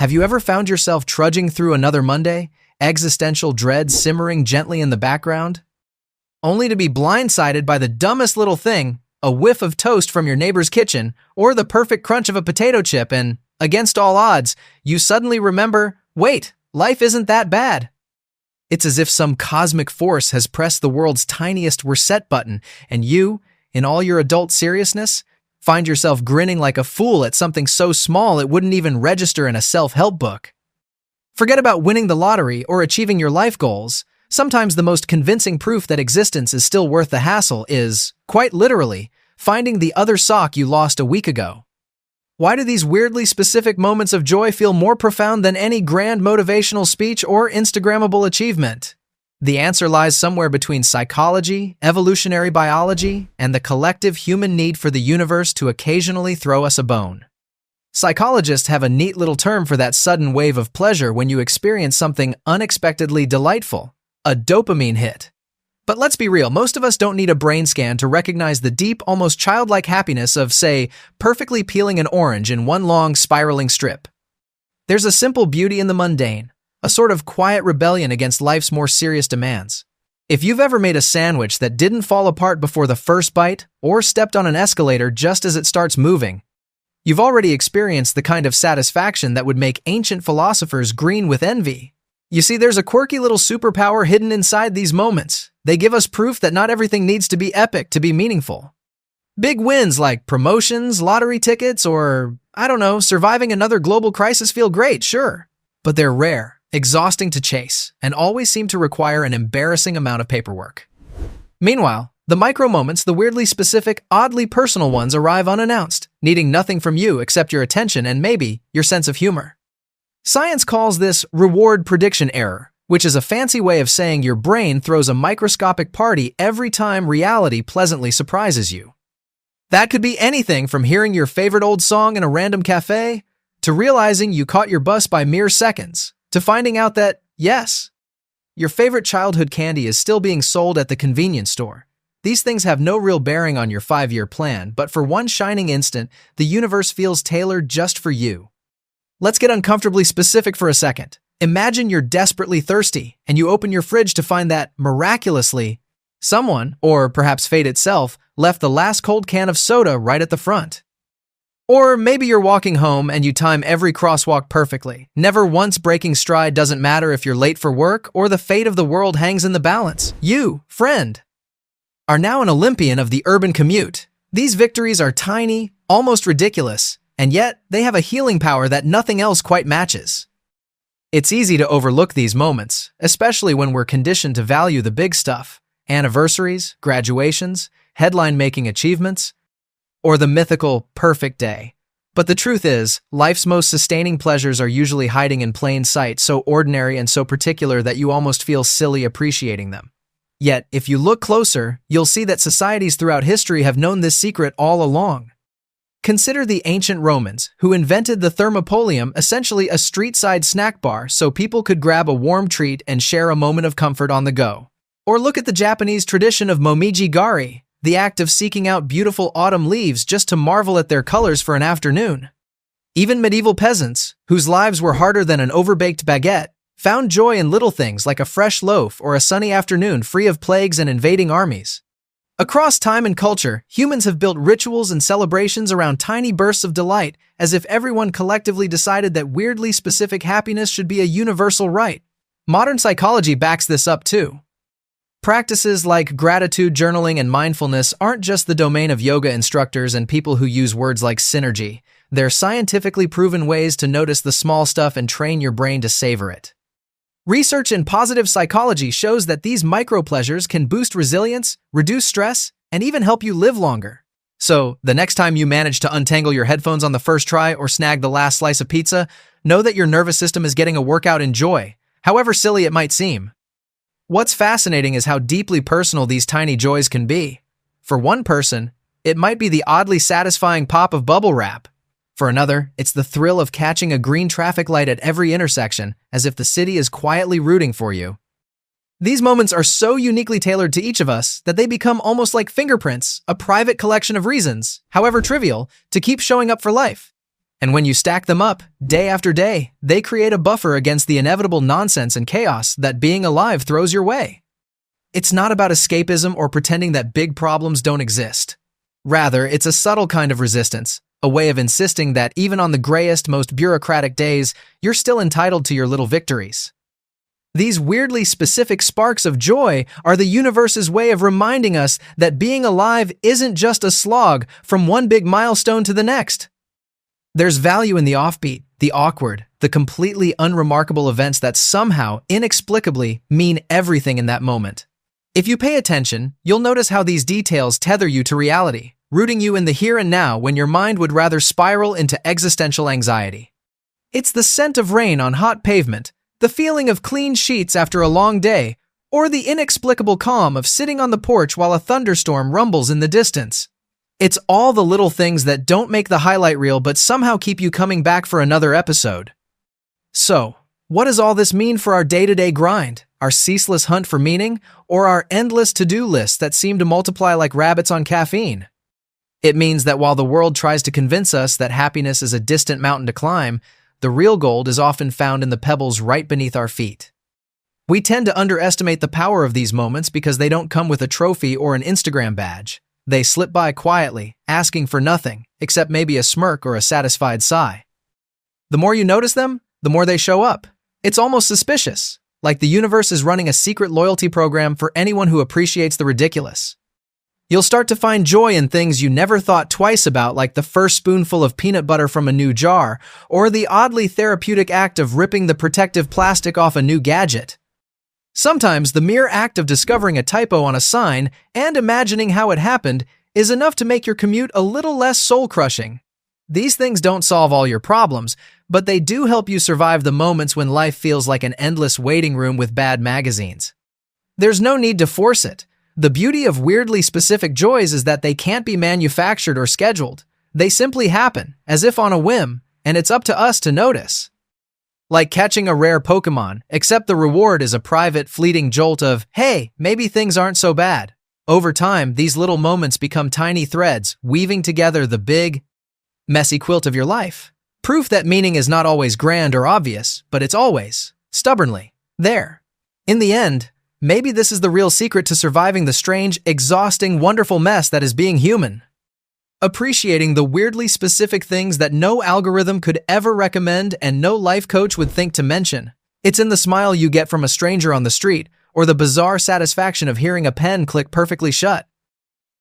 Have you ever found yourself trudging through another Monday, existential dread simmering gently in the background, only to be blindsided by the dumbest little thing, a whiff of toast from your neighbor's kitchen, or the perfect crunch of a potato chip, and, against all odds, you suddenly remember, wait, life isn't that bad. It's as if some cosmic force has pressed the world's tiniest reset button, and you, in all your adult seriousness, find yourself grinning like a fool at something so small it wouldn't even register in a self-help book. Forget about winning the lottery or achieving your life goals. Sometimes the most convincing proof that existence is still worth the hassle is, quite literally, finding the other sock you lost a week ago. Why do these weirdly specific moments of joy feel more profound than any grand motivational speech or Instagrammable achievement? The answer lies somewhere between psychology, evolutionary biology, and the collective human need for the universe to occasionally throw us a bone. Psychologists have a neat little term for that sudden wave of pleasure when you experience something unexpectedly delightful, a dopamine hit. But let's be real, most of us don't need a brain scan to recognize the deep, almost childlike happiness of, say, perfectly peeling an orange in one long, spiraling strip. There's a simple beauty in the mundane, a sort of quiet rebellion against life's more serious demands. If you've ever made a sandwich that didn't fall apart before the first bite, or stepped on an escalator just as it starts moving, you've already experienced the kind of satisfaction that would make ancient philosophers green with envy. You see, there's a quirky little superpower hidden inside these moments. They give us proof that not everything needs to be epic to be meaningful. Big wins like promotions, lottery tickets, or, I don't know, surviving another global crisis feel great, sure. But they're rare, exhausting to chase, and always seem to require an embarrassing amount of paperwork. Meanwhile, the micro moments, the weirdly specific, oddly personal ones arrive unannounced, needing nothing from you except your attention and maybe your sense of humor. Science calls this reward prediction error, which is a fancy way of saying your brain throws a microscopic party every time reality pleasantly surprises you. That could be anything from hearing your favorite old song in a random cafe, to realizing you caught your bus by mere seconds, to finding out that, yes, your favorite childhood candy is still being sold at the convenience store. These things have no real bearing on your 5-year plan, but for one shining instant, the universe feels tailored just for you. Let's get uncomfortably specific for a second. Imagine you're desperately thirsty, and you open your fridge to find that, miraculously, someone, or perhaps fate itself, left the last cold can of soda right at the front. Or maybe you're walking home and you time every crosswalk perfectly. Never once breaking stride, doesn't matter if you're late for work or the fate of the world hangs in the balance. You, friend, are now an Olympian of the urban commute. These victories are tiny, almost ridiculous, and yet they have a healing power that nothing else quite matches. It's easy to overlook these moments, especially when we're conditioned to value the big stuff: anniversaries, graduations, headline-making achievements, or the mythical perfect day. But the truth is, life's most sustaining pleasures are usually hiding in plain sight, so ordinary and so particular that you almost feel silly appreciating them. Yet, if you look closer, you'll see that societies throughout history have known this secret all along. Consider the ancient Romans, who invented the thermopolium, essentially a street-side snack bar so people could grab a warm treat and share a moment of comfort on the go. Or look at the Japanese tradition of momiji-gari, the act of seeking out beautiful autumn leaves just to marvel at their colors for an afternoon. Even medieval peasants, whose lives were harder than an overbaked baguette, found joy in little things like a fresh loaf or a sunny afternoon free of plagues and invading armies. Across time and culture, humans have built rituals and celebrations around tiny bursts of delight, as if everyone collectively decided that weirdly specific happiness should be a universal right. Modern psychology backs this up too. Practices like gratitude journaling and mindfulness aren't just the domain of yoga instructors and people who use words like synergy. They're scientifically proven ways to notice the small stuff and train your brain to savor it. Research in positive psychology shows that these micro-pleasures can boost resilience, reduce stress, and even help you live longer. So, the next time you manage to untangle your headphones on the first try or snag the last slice of pizza, know that your nervous system is getting a workout in joy, however silly it might seem. What's fascinating is how deeply personal these tiny joys can be. For one person, it might be the oddly satisfying pop of bubble wrap. For another, it's the thrill of catching a green traffic light at every intersection, as if the city is quietly rooting for you. These moments are so uniquely tailored to each of us that they become almost like fingerprints, a private collection of reasons, however trivial, to keep showing up for life. And when you stack them up, day after day, they create a buffer against the inevitable nonsense and chaos that being alive throws your way. It's not about escapism or pretending that big problems don't exist. Rather, it's a subtle kind of resistance, a way of insisting that even on the grayest, most bureaucratic days, you're still entitled to your little victories. These weirdly specific sparks of joy are the universe's way of reminding us that being alive isn't just a slog from one big milestone to the next. There's value in the offbeat, the awkward, the completely unremarkable events that somehow, inexplicably, mean everything in that moment. If you pay attention, you'll notice how these details tether you to reality, rooting you in the here and now when your mind would rather spiral into existential anxiety. It's the scent of rain on hot pavement, the feeling of clean sheets after a long day, or the inexplicable calm of sitting on the porch while a thunderstorm rumbles in the distance. It's all the little things that don't make the highlight reel but somehow keep you coming back for another episode. So, what does all this mean for our day-to-day grind, our ceaseless hunt for meaning, or our endless to-do lists that seem to multiply like rabbits on caffeine? It means that while the world tries to convince us that happiness is a distant mountain to climb, the real gold is often found in the pebbles right beneath our feet. We tend to underestimate the power of these moments because they don't come with a trophy or an Instagram badge. They slip by quietly, asking for nothing, except maybe a smirk or a satisfied sigh. The more you notice them, the more they show up. It's almost suspicious, like the universe is running a secret loyalty program for anyone who appreciates the ridiculous. You'll start to find joy in things you never thought twice about, like the first spoonful of peanut butter from a new jar, or the oddly therapeutic act of ripping the protective plastic off a new gadget. Sometimes the mere act of discovering a typo on a sign and imagining how it happened is enough to make your commute a little less soul-crushing. These things don't solve all your problems, but they do help you survive the moments when life feels like an endless waiting room with bad magazines. There's no need to force it. The beauty of weirdly specific joys is that they can't be manufactured or scheduled. They simply happen, as if on a whim, and it's up to us to notice. Like catching a rare Pokemon, except the reward is a private, fleeting jolt of, hey, maybe things aren't so bad. Over time, these little moments become tiny threads, weaving together the big, messy quilt of your life. Proof that meaning is not always grand or obvious, but it's always, stubbornly, there. In the end, maybe this is the real secret to surviving the strange, exhausting, wonderful mess that is being human. Appreciating the weirdly specific things that no algorithm could ever recommend and no life coach would think to mention. It's in the smile you get from a stranger on the street, or the bizarre satisfaction of hearing a pen click perfectly shut.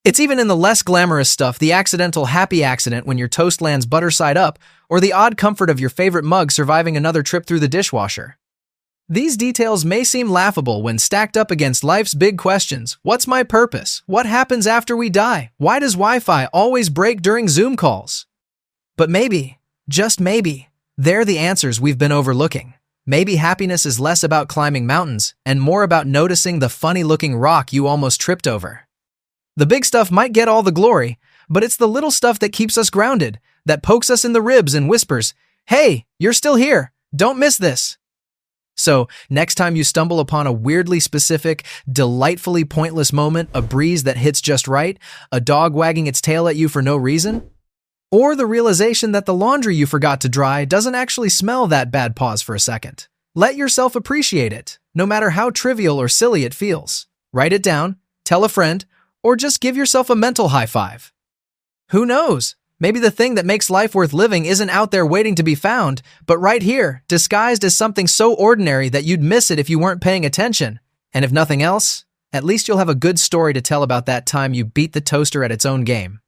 It's even in the less glamorous stuff, the accidental happy accident when your toast lands butter side up, or the odd comfort of your favorite mug surviving another trip through the dishwasher. These details may seem laughable when stacked up against life's big questions. What's my purpose? What happens after we die? Why does Wi-Fi always break during Zoom calls? But maybe, just maybe, they're the answers we've been overlooking. Maybe happiness is less about climbing mountains and more about noticing the funny-looking rock you almost tripped over. The big stuff might get all the glory, but it's the little stuff that keeps us grounded, that pokes us in the ribs and whispers, hey, you're still here. Don't miss this. So, next time you stumble upon a weirdly specific, delightfully pointless moment, a breeze that hits just right, a dog wagging its tail at you for no reason, or the realization that the laundry you forgot to dry doesn't actually smell that bad, pause for a second. Let yourself appreciate it, no matter how trivial or silly it feels. Write it down, tell a friend, or just give yourself a mental high five. Who knows? Maybe the thing that makes life worth living isn't out there waiting to be found, but right here, disguised as something so ordinary that you'd miss it if you weren't paying attention. And if nothing else, at least you'll have a good story to tell about that time you beat the toaster at its own game.